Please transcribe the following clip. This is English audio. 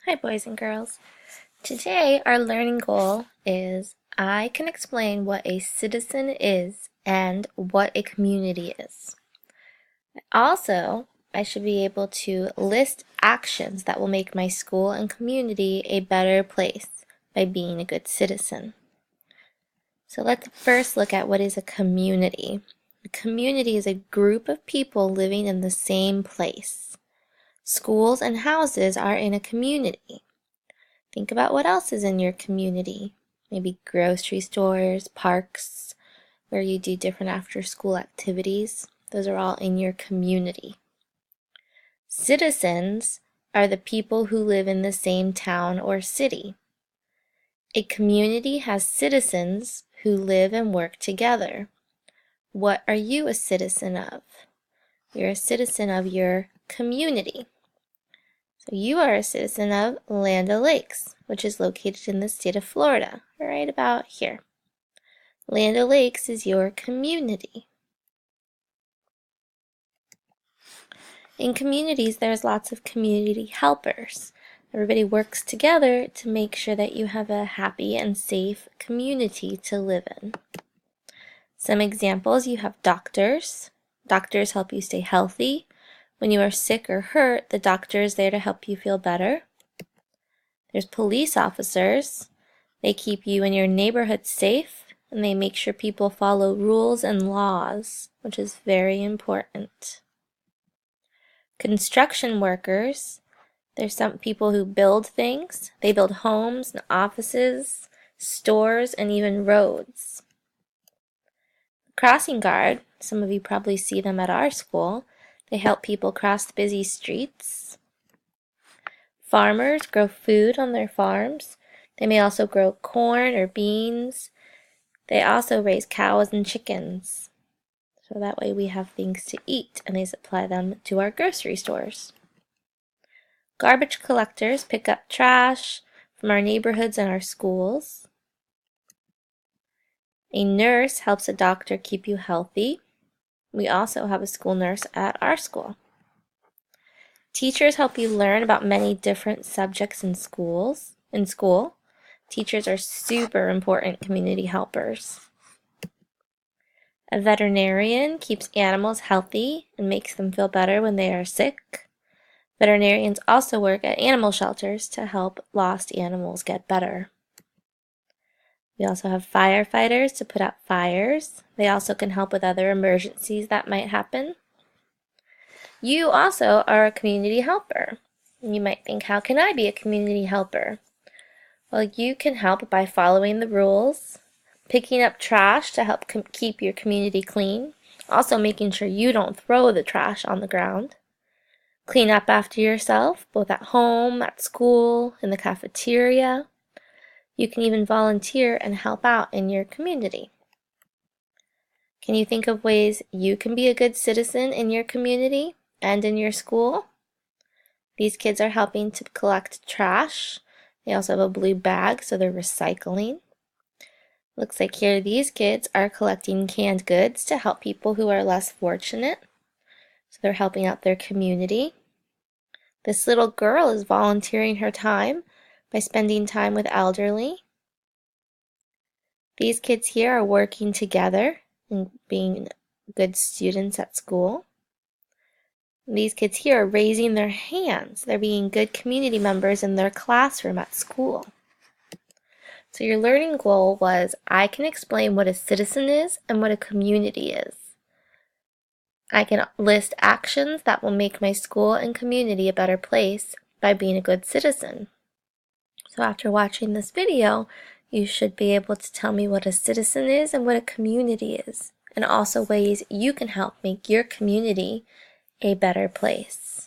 Hi, boys and girls. Today, our learning goal is I can explain what a citizen is and what a community is. Also, I should be able to list actions that will make my school and community a better place by being a good citizen. So let's first look at what is a community. A community is a group of people living in the same place. Schools and houses are in a community. Think about what else is in your community. Maybe grocery stores, parks, where you do different after-school activities. Those are all in your community. Citizens are the people who live in the same town or city. A community has citizens who live and work together. What are you a citizen of? You're a citizen of your community. So you are a citizen of Land O'Lakes, which is located in the state of Florida, right about here. Land O'Lakes is your community. In communities, there's lots of community helpers. Everybody works together to make sure that you have a happy and safe community to live in. Some examples, you have doctors. Doctors help you stay healthy. When you are sick or hurt, the doctor is there to help you feel better. There's police officers. They keep you and your neighborhood safe, and they make sure people follow rules and laws, which is very important. Construction workers. There's some people who build things. They build homes and offices, stores, and even roads. Crossing guard. Some of you probably see them at our school. They help people cross busy streets. Farmers grow food on their farms. They may also grow corn or beans. They also raise cows and chickens. So that way we have things to eat, and they supply them to our grocery stores. Garbage collectors pick up trash from our neighborhoods and our schools. A nurse helps a doctor keep you healthy. We also have a school nurse at our school. Teachers help you learn about many different subjects in school. Teachers are super important community helpers. A veterinarian keeps animals healthy and makes them feel better when they are sick. Veterinarians also work at animal shelters to help lost animals get better. We also have firefighters to put out fires. They also can help with other emergencies that might happen. You also are a community helper. And you might think, how can I be a community helper? Well, you can help by following the rules, picking up trash to help keep your community clean, also making sure you don't throw the trash on the ground. Clean up after yourself, both at home, at school, in the cafeteria. You can even volunteer and help out in your community. Can you think of ways you can be a good citizen in your community and in your school? These kids are helping to collect trash. They also have a blue bag, so they're recycling. Looks like here these kids are collecting canned goods to help people who are less fortunate. So they're helping out their community. This little girl is volunteering her time by spending time with elderly. These kids here are working together and being good students at school. These kids here are raising their hands. They're being good community members in their classroom at school. So your learning goal was, I can explain what a citizen is and what a community is. I can list actions that will make my school and community a better place by being a good citizen. So after watching this video, you should be able to tell me what a citizen is and what a community is, and also ways you can help make your community a better place.